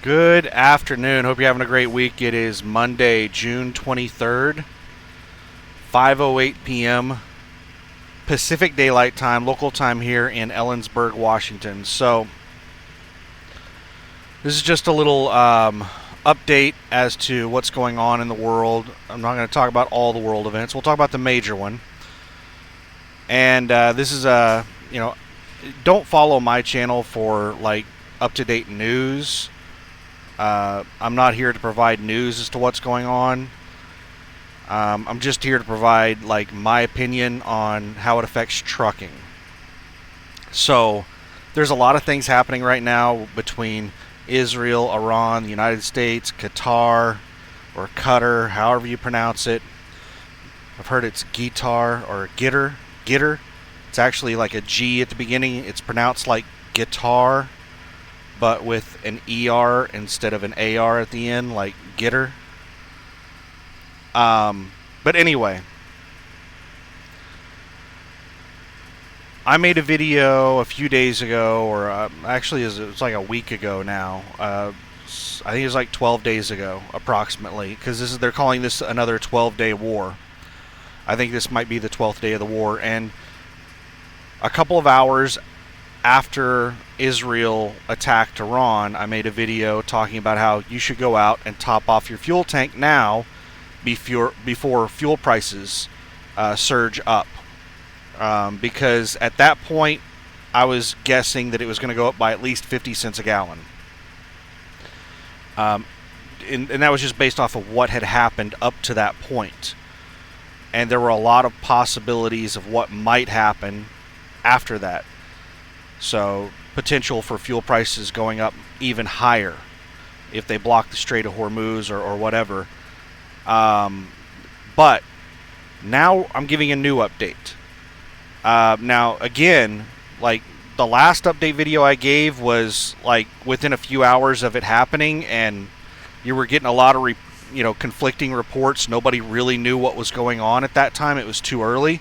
Good afternoon. Hope you're having a great week. It is Monday, June 23rd, 5:08 p.m. Pacific Daylight Time, local time here in Ellensburg, Washington. So, this is just a little update as to what's going on in the world. I'm not going to talk about all the world events. We'll talk about the major one. And this is don't follow my channel for like up-to-date news. I'm not here to provide news as to what's going on. I'm just here to provide like my opinion on how it affects trucking. So there's a lot of things happening right now between Israel, Iran, the United States, Qatar, or Qatar, however you pronounce it. I've heard it's guitar or gitter. It's actually like a G at the beginning. It's pronounced like guitar, but with an ER instead of an AR at the end, like gitter. But anyway, I made a video a few days ago, or actually it was like a week ago now. I think it was like 12 days ago, approximately, because they're calling this another 12-day war. I think this might be the 12th day of the war, and a couple of hours after Israel attacked Iran, I made a video talking about how you should go out and top off your fuel tank now before fuel prices surge up. Because at that point, I was guessing that it was going to go up by at least 50 cents a gallon. And that was just based off of what had happened up to that point. And there were a lot of possibilities of what might happen after that. So, potential for fuel prices going up even higher if they block the Strait of Hormuz or whatever. But now I'm giving a new update. Now, again, like the last update video I gave was like within a few hours of it happening, and you were getting a lot of conflicting reports. Nobody really knew what was going on at that time. It was too early.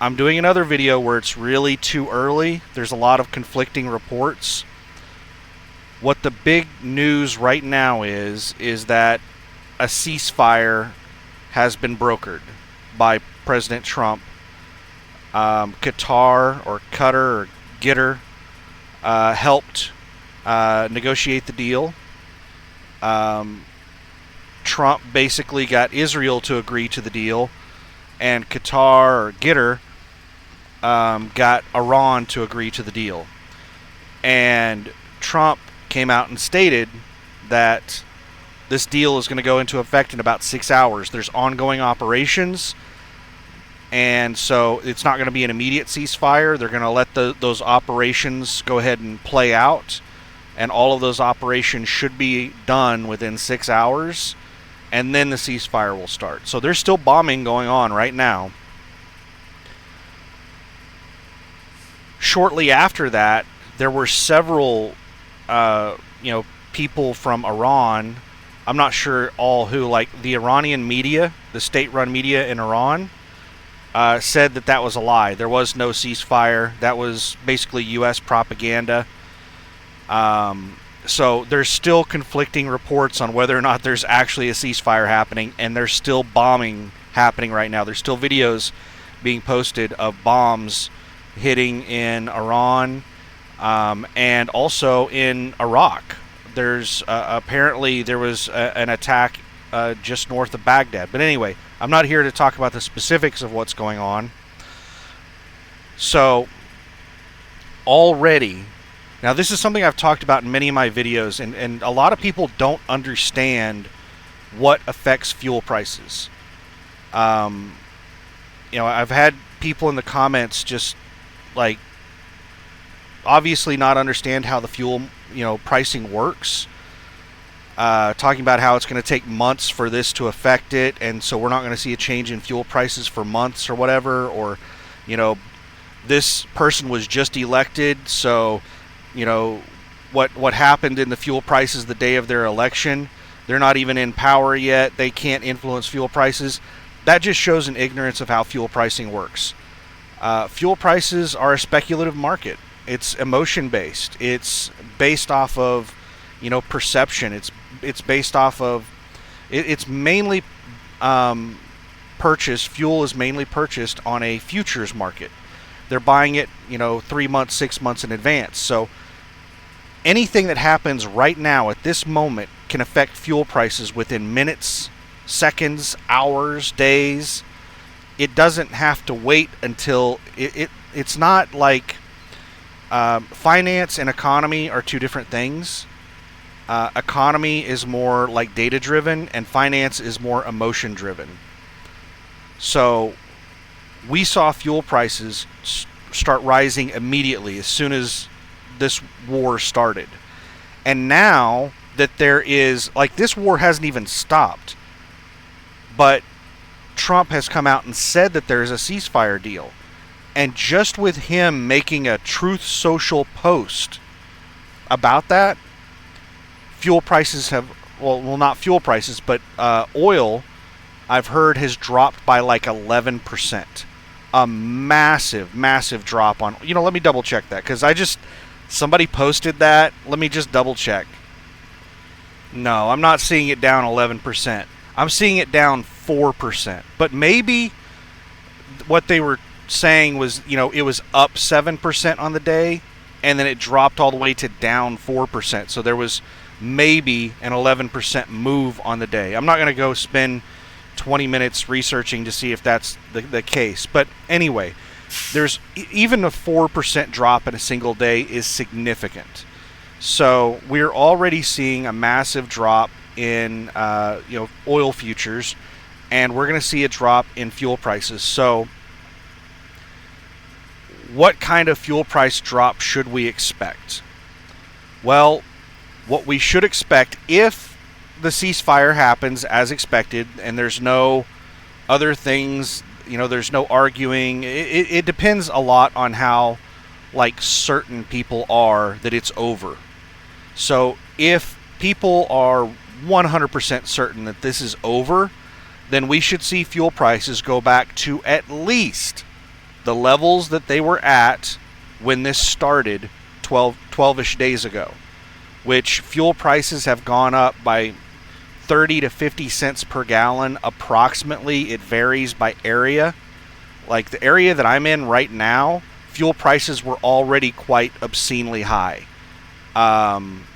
I'm doing another video where it's really too early. There's a lot of conflicting reports. What the big news right now is that a ceasefire has been brokered by President Trump. Qatar or Gitter helped negotiate the deal. Trump basically got Israel to agree to the deal, and Qatar or Gitter got Iran to agree to the deal. And Trump came out and stated that this deal is going to go into effect in about 6 hours. There's ongoing operations, and so it's not going to be an immediate ceasefire. They're going to let those operations go ahead and play out, and all of those operations should be done within 6 hours, and then the ceasefire will start. So there's still bombing going on right now. Shortly after that, there were several, people from Iran. I'm not sure all who, like the Iranian media, the state-run media in Iran, said that was a lie. There was no ceasefire. That was basically U.S. propaganda. So there's still conflicting reports on whether or not there's actually a ceasefire happening, and there's still bombing happening right now. There's still videos being posted of bombs hitting in Iran, and also in Iraq. There's apparently there was an attack just north of Baghdad. But anyway, I'm not here to talk about the specifics of what's going on. So already, now this is something I've talked about in many of my videos, and a lot of people don't understand what affects fuel prices. I've had people in the comments just like obviously not understand how the fuel pricing works, talking about how it's going to take months for this to affect it, and so we're not going to see a change in fuel prices for months or whatever, or this person was just elected, so what happened in the fuel prices the day of their election, they're not even in power yet, they can't influence fuel prices. That just shows an ignorance of how fuel pricing works. Fuel prices are a speculative market. It's emotion based. It's based off of perception. It's based off of it's mainly fuel is mainly purchased on a futures market. They're buying it 3 months, 6 months in advance. So anything that happens right now at this moment can affect fuel prices within minutes, seconds, hours, days. It doesn't have to wait until it's not like finance and economy are two different things. Economy is more like data driven, and finance is more emotion driven. So we saw fuel prices start rising immediately as soon as this war started. And now that there is, this war hasn't even stopped, but Trump has come out and said that there's a ceasefire deal. And just with him making a Truth Social post about that, fuel prices have, well, not fuel prices, but oil, I've heard, has dropped by 11%. A massive, massive drop on, let me double check that, because somebody posted that. Let me just double check. No, I'm not seeing it down 11%. I'm seeing it down 4%. But maybe what they were saying was, it was up 7% on the day, and then it dropped all the way to down 4%. So there was maybe an 11% move on the day. I'm not going to go spend 20 minutes researching to see if that's the case. But anyway, there's even a 4% drop in a single day is significant. So we're already seeing a massive drop in oil futures, and we're going to see a drop in fuel prices. So what kind of fuel price drop should we expect? Well, what we should expect, if the ceasefire happens as expected and there's no other things, there's no arguing, it depends a lot on how certain people are that it's over. So if people are 100% certain that this is over, then we should see fuel prices go back to at least the levels that they were at when this started 12-ish days ago, which fuel prices have gone up by 30 to 50 cents per gallon approximately. It varies by area. Like the area that I'm in right now, fuel prices were already quite obscenely high.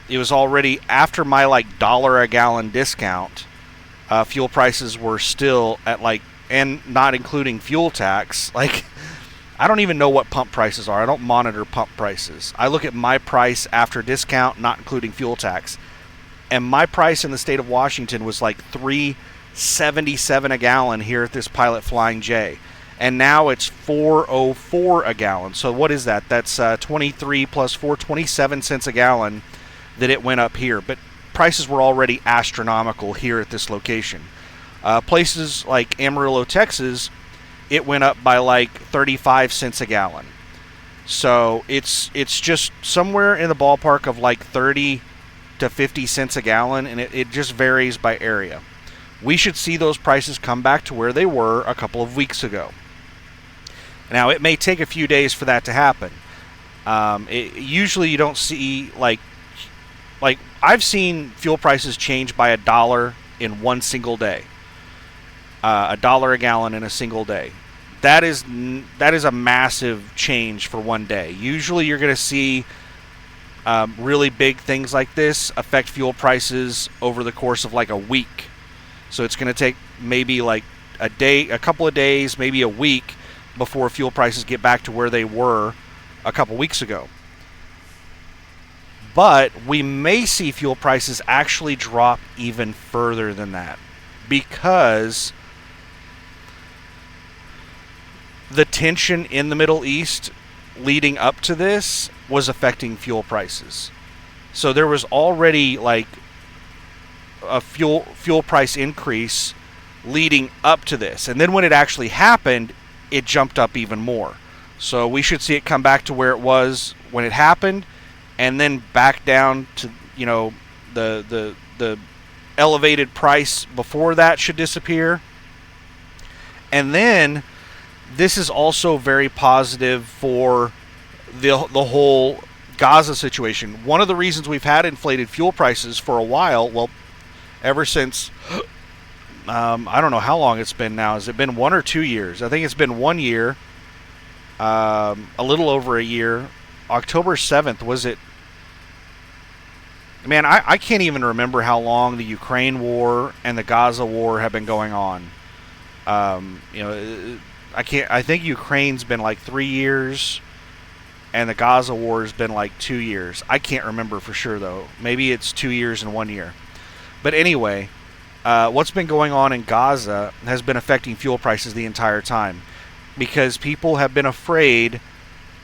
It was already, after my dollar a gallon discount, fuel prices were still at and not including fuel tax, I don't even know what pump prices are. I don't monitor pump prices. I look at my price after discount, not including fuel tax. And my price in the state of Washington was $3.77 a gallon here at this Pilot Flying J. And now it's $4.04 a gallon. So what is that? That's 23 plus 4, 27 cents a gallon that it went up here. But prices were already astronomical here at this location. Places like Amarillo, Texas, it went up by 35 cents a gallon. So it's just somewhere in the ballpark of 30 to 50 cents a gallon, and it just varies by area. We should see those prices come back to where they were a couple of weeks ago. Now, it may take a few days for that to happen. Usually you don't see, I've seen fuel prices change by $1 in one single day. $1 a gallon in a single day. That is a massive change for one day. Usually you're going to see really big things like this affect fuel prices over the course of a week. So it's going to take maybe a day, a couple of days, maybe a week before fuel prices get back to where they were a couple weeks ago. But we may see fuel prices actually drop even further than that, because the tension in the Middle East leading up to this was affecting fuel prices. So there was already a fuel price increase leading up to this. And then when it actually happened, it jumped up even more. So we should see it come back to where it was when it happened, and then back down to, the elevated price before that should disappear. And then this is also very positive for the whole Gaza situation. One of the reasons we've had inflated fuel prices for a while, well, ever since, I don't know how long it's been now. Has it been 1 or 2 years? I think it's been 1 year, a little over a year. October 7th, was it? Man, I can't even remember how long the Ukraine war and the Gaza war have been going on. I think Ukraine's been like 3 years, and the Gaza war has been like 2 years. I can't remember for sure, though. Maybe it's 2 years and 1 year. But anyway, what's been going on in Gaza has been affecting fuel prices the entire time, because people have been afraid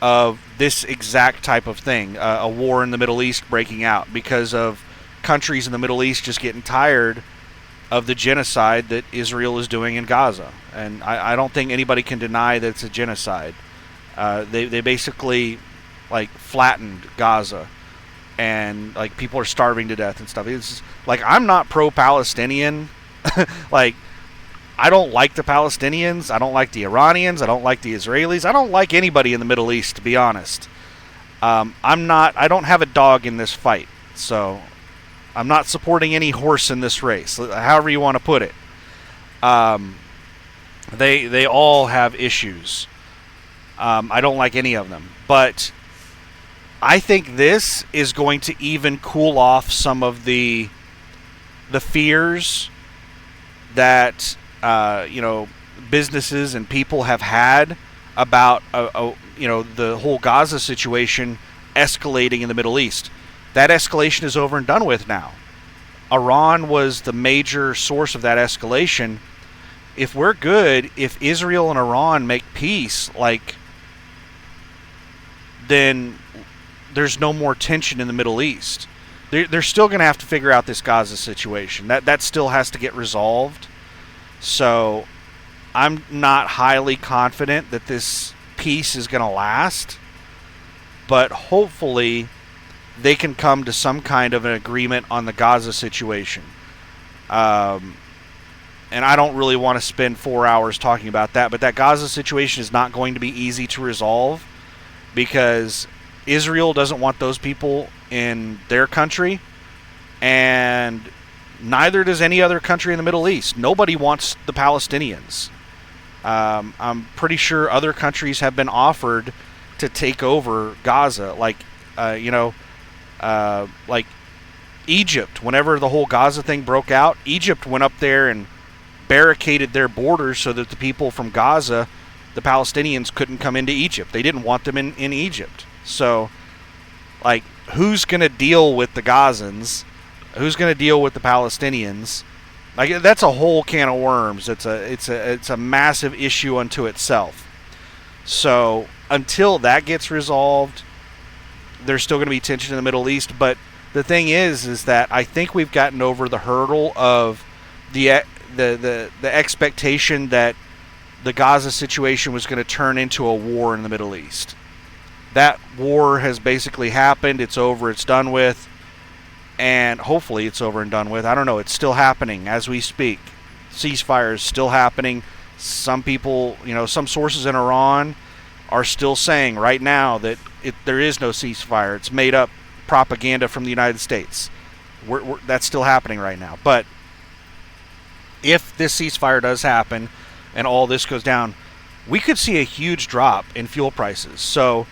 of this exact type of thing, a war in the Middle East breaking out, because of countries in the Middle East just getting tired of the genocide that Israel is doing in Gaza. And I don't think anybody can deny that it's a genocide. They basically like flattened Gaza, and like people are starving to death and stuff. It's like, I'm not pro-Palestinian. Like, I don't like the Palestinians. I don't like the Iranians. I don't like the Israelis. I don't like anybody in the Middle East, to be honest. I don't have a dog in this fight, so I'm not supporting any horse in this race, however you want to put it. They all have issues. I don't like any of them, but I think this is going to even cool off some of the fears that businesses and people have had about the whole Gaza situation escalating in the Middle East. That escalation is over and done with now. Iran was the major source of that escalation. If we're good, if Israel and Iran make peace, then there's no more tension in the Middle East. They're still going to have to figure out this Gaza situation. That still has to get resolved. So I'm not highly confident that this peace is going to last. But hopefully they can come to some kind of an agreement on the Gaza situation. And I don't really want to spend 4 hours talking about that. But that Gaza situation is not going to be easy to resolve, because Israel doesn't want those people in their country, and neither does any other country in the Middle East. Nobody wants the Palestinians. I'm pretty sure other countries have been offered to take over Gaza, like Egypt. Whenever the whole Gaza thing broke out, Egypt went up there and barricaded their borders so that the people from Gaza, the Palestinians, couldn't come into Egypt. They didn't want them in Egypt. So, who's going to deal with the Gazans? Who's going to deal with the Palestinians? That's a whole can of worms. It's a massive issue unto itself. So until that gets resolved, there's still going to be tension in the Middle East. But the thing is that I think we've gotten over the hurdle of the expectation that the Gaza situation was going to turn into a war in the Middle East. That war has basically happened. It's over. It's done with. And hopefully it's over and done with. I don't know. It's still happening as we speak. Ceasefire is still happening. Some people, some sources in Iran are still saying right now that there is no ceasefire. It's made up propaganda from the United States. That's still happening right now. But if this ceasefire does happen and all this goes down, we could see a huge drop in fuel prices. So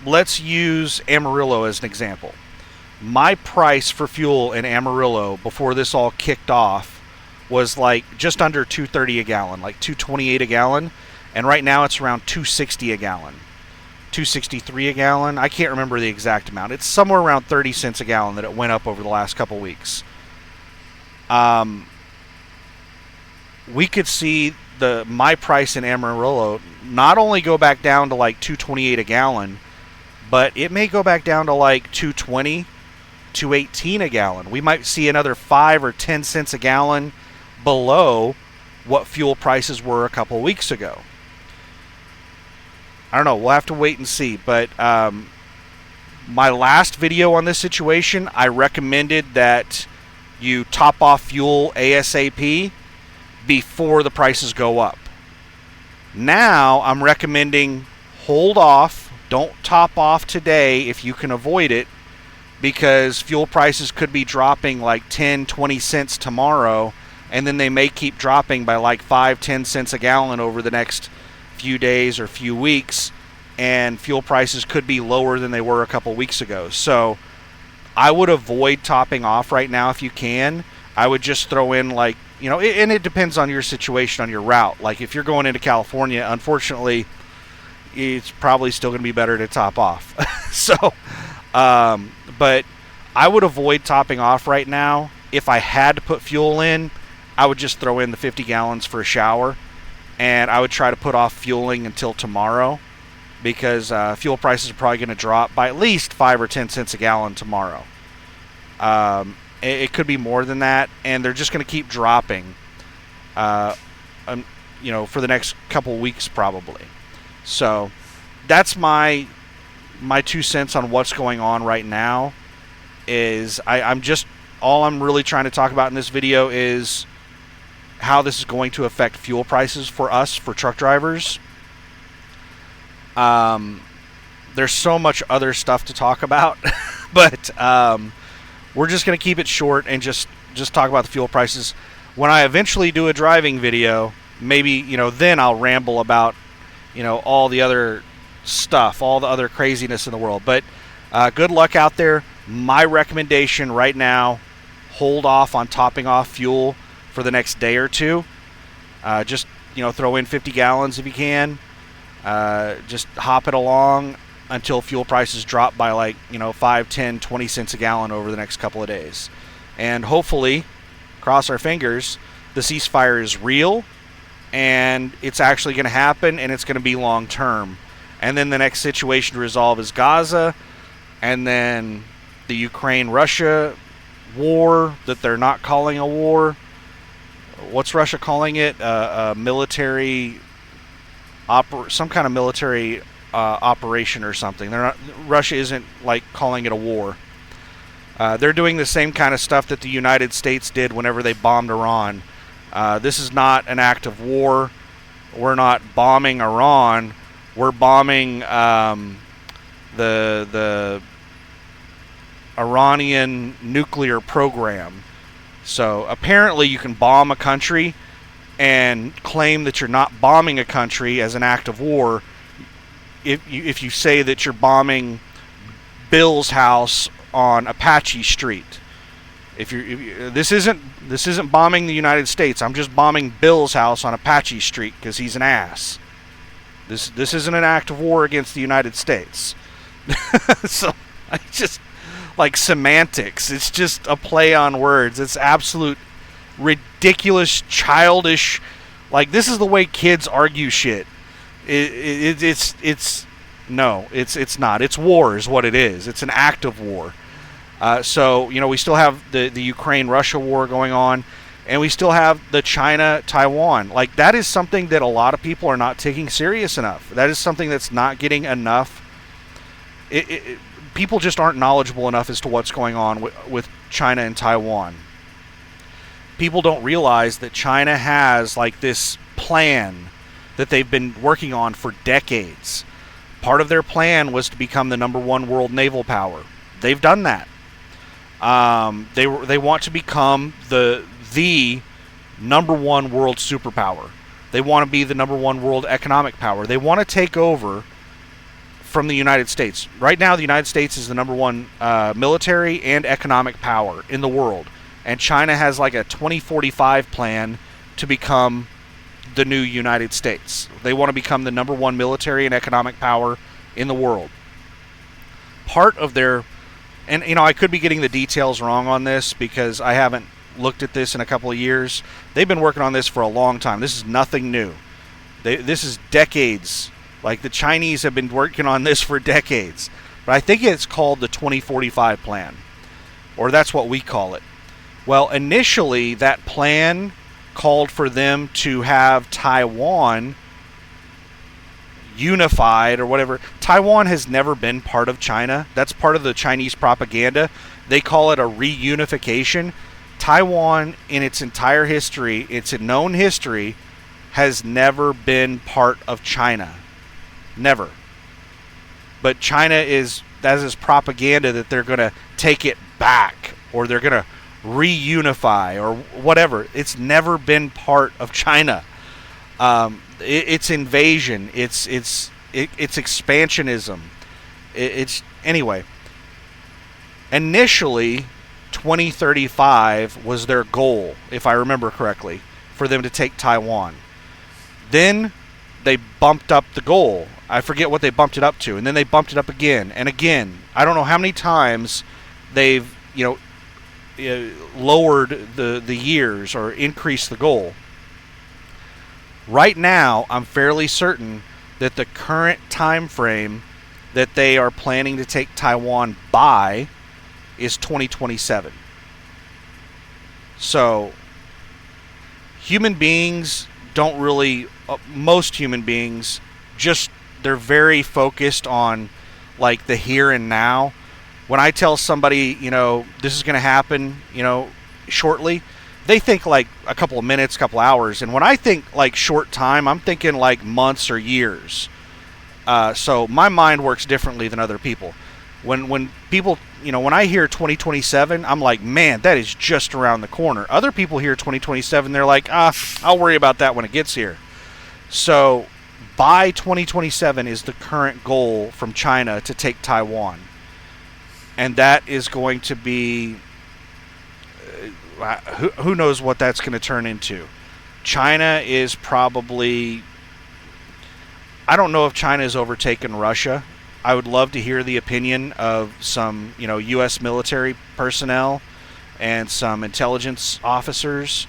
let's use Amarillo as an example. My price for fuel in Amarillo before this all kicked off was just under $2.30 a gallon, $2.28 a gallon, and right now it's around $2.60 a gallon, $2.63 a gallon. I can't remember the exact amount. It's somewhere around 30 cents a gallon that it went up over the last couple weeks. We could see my price in Amarillo not only go back down to $2.28 a gallon, but it may go back down to $2.20, $2.18 a gallon. We might see another 5 or 10 cents a gallon below what fuel prices were a couple weeks ago. I don't know. We'll have to wait and see. But my last video on this situation, I recommended that you top off fuel ASAP before the prices go up. Now I'm recommending hold off don't top off today if you can avoid it, because fuel prices could be dropping like 10, 20 cents tomorrow, and then they may keep dropping by like 5, 10 cents a gallon over the next few days or few weeks, and fuel prices could be lower than they were a couple weeks ago. So I would avoid topping off right now if you can. I would just throw in, like, and it depends on your situation, on your route. Like if you're going into California, unfortunately, it's probably still going to be better to top off. So, but I would avoid topping off right now. If I had to put fuel in, I would just throw in the 50 gallons for a shower, and I would try to put off fueling until tomorrow, because fuel prices are probably going to drop by at least 5 or 10 cents a gallon tomorrow. It could be more than that, and they're just going to keep dropping, for the next couple weeks probably. So that's my 2 cents on what's going on right now. Is all I'm really trying to talk about in this video is how this is going to affect fuel prices for us, for truck drivers. There's so much other stuff to talk about, but we're just going to keep it short and just talk about the fuel prices. When I eventually do a driving video, maybe, then I'll ramble about, all the other stuff, all the other craziness in the world. But good luck out there. My recommendation right now, hold off on topping off fuel for the next day or two. Just, throw in 50 gallons if you can. Just hop it along until fuel prices drop by like, 5, 10, 20 cents a gallon over the next couple of days. And hopefully, cross our fingers, the ceasefire is real, and it's actually going to happen, and it's going to be long term. And then the next situation to resolve is Gaza, and then the Ukraine-Russia war that they're not calling a war. What's Russia calling it? A military, some kind of military operation or something. Russia isn't like calling it a war. They're doing the same kind of stuff that the United States did whenever they bombed Iran. This is not an act of war. We're not bombing Iran. We're bombing the Iranian nuclear program. So apparently you can bomb a country and claim that you're not bombing a country as an act of war if you say that you're bombing Bill's house on Apache Street. This isn't bombing the United States. I'm just bombing Bill's house on Apache Street because he's an ass. This isn't an act of war against the United States. So I just like semantics. It's just a play on words. It's absolute ridiculous, childish. Like, this is the way kids argue shit. It's not. It's war is what it is. It's an act of war. So, we still have the Ukraine-Russia war going on, and we still have the China-Taiwan. Like, that is something that a lot of people are not taking serious enough. That is something that's not getting enough. People just aren't knowledgeable enough as to what's going on with China and Taiwan. People don't realize that China has, like, this plan that they've been working on for decades. Part of their plan was to become the #1 world naval power. They've done that. They want to become the #1 world superpower. They want to be the #1 world economic power. They want to take over from the United States. Right now, the United States is the #1 military and economic power in the world. And China has like a 2045 plan to become the new United States. They want to become the #1 military and economic power in the world. Part of their... And, I could be getting the details wrong on this because I haven't looked at this in a couple of years. They've been working on this for a long time. This is nothing new. This is decades. Like, the Chinese have been working on this for decades. But I think it's called the 2045 plan. Or that's what we call it. Well, initially, that plan called for them to have Taiwan unified or whatever. Taiwan has never been part of China. That's part of the Chinese propaganda. They call it a reunification. Taiwan, in its entire history, its known history, has never been part of China. Never. but China is, that is propaganda that they're going to take it back or they're going to reunify or whatever. It's never been part of China. It's invasion. It's expansionism. It's anyway. Initially, 2035 was their goal, if I remember correctly, for them to take Taiwan. Then they bumped up the goal. I forget what they bumped it up to, and then they bumped it up again and again. I don't know how many times they've lowered the years or increased the goal. Right now, I'm fairly certain that the current time frame that they are planning to take Taiwan by is 2027. So human beings don't really, most human beings, just, they're very focused on like the here and now. When I tell somebody, this is going to happen, shortly, they think like a couple of minutes, couple hours. And when I think like short time, I'm thinking like months or years. So my mind works differently than other people. When people, when I hear 2027, I'm like, man, that is just around the corner. Other people hear 2027, they're like, I'll worry about that when it gets here. So by 2027 is the current goal from China to take Taiwan. And that is going to be, who knows what that's going to turn into. China is probably, I don't know if China has overtaken Russia. I would love to hear the opinion of some, U.S. military personnel and some intelligence officers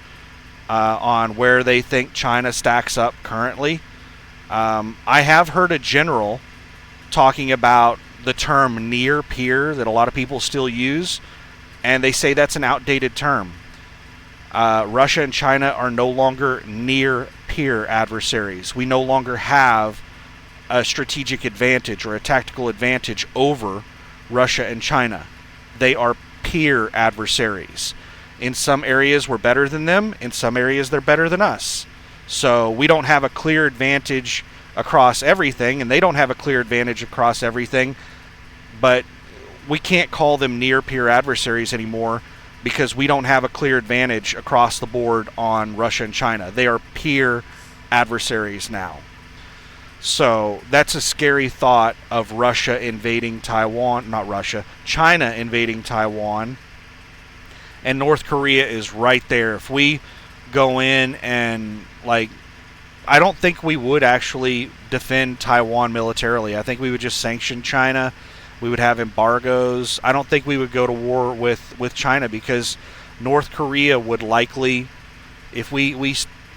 on where they think China stacks up currently. I have heard a general talking about the term near peer that a lot of people still use, and they say that's an outdated term. Russia and China are no longer near peer adversaries. We no longer have a strategic advantage or a tactical advantage over Russia and China. They are peer adversaries. In some areas we're better than them, in some areas they're better than us. So we don't have a clear advantage across everything, and they don't have a clear advantage across everything, but we can't call them near peer adversaries anymore because we don't have a clear advantage across the board on Russia and China. They are peer adversaries now. So that's a scary thought of Russia invading Taiwan, not Russia, China invading Taiwan, and North Korea is right there. If we go in and, I don't think we would actually defend Taiwan militarily. I think we would just sanction China. We would have embargoes. I don't think we would go to war with China because North Korea would likely, if we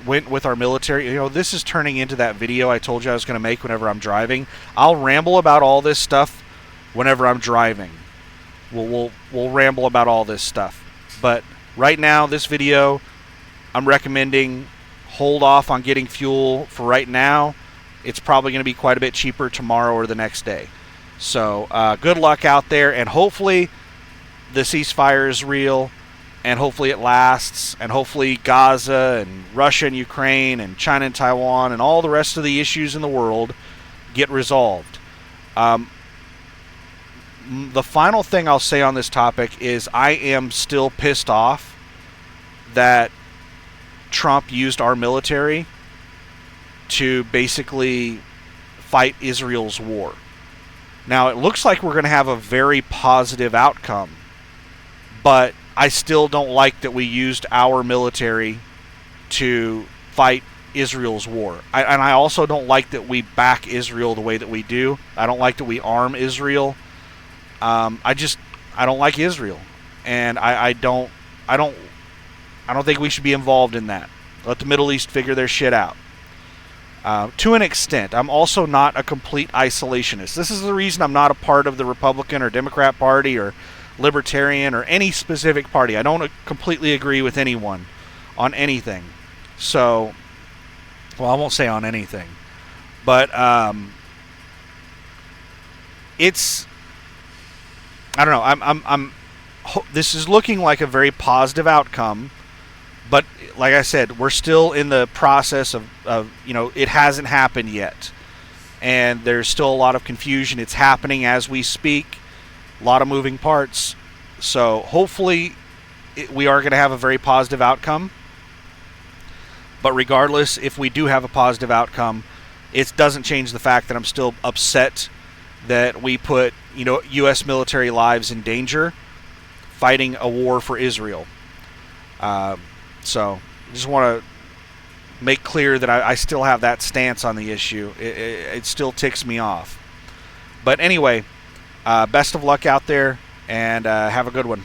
went with our military, this is turning into that video I told you I was going to make whenever I'm driving. I'll ramble about all this stuff whenever I'm driving. We'll ramble about all this stuff. But right now, this video, I'm recommending hold off on getting fuel for right now. It's probably going to be quite a bit cheaper tomorrow or the next day. So good luck out there, and hopefully the ceasefire is real, and hopefully it lasts, and hopefully Gaza and Russia and Ukraine and China and Taiwan and all the rest of the issues in the world get resolved. The final thing I'll say on this topic is I am still pissed off that Trump used our military to basically fight Israel's war. Now, it looks like we're going to have a very positive outcome, but I still don't like that we used our military to fight Israel's war. And I also don't like that we back Israel the way that we do. I don't like that we arm Israel. I don't like Israel, and I don't think we should be involved in that. Let the Middle East figure their shit out. To an extent, I'm also not a complete isolationist. This is the reason I'm not a part of the Republican or Democrat Party or Libertarian or any specific party. I don't completely agree with anyone on anything. So, well, I won't say on anything, but it's, I don't know. This is looking like a very positive outcome, but like I said, we're still in the process of it hasn't happened yet. and there's still a lot of confusion. It's happening as we speak, a lot of moving parts. So hopefully we are going to have a very positive outcome. But regardless, if we do have a positive outcome, it doesn't change the fact that I'm still upset that we put, U.S. military lives in danger fighting a war for Israel. So I just want to make clear that I still have that stance on the issue. It still ticks me off. But anyway, best of luck out there, and have a good one.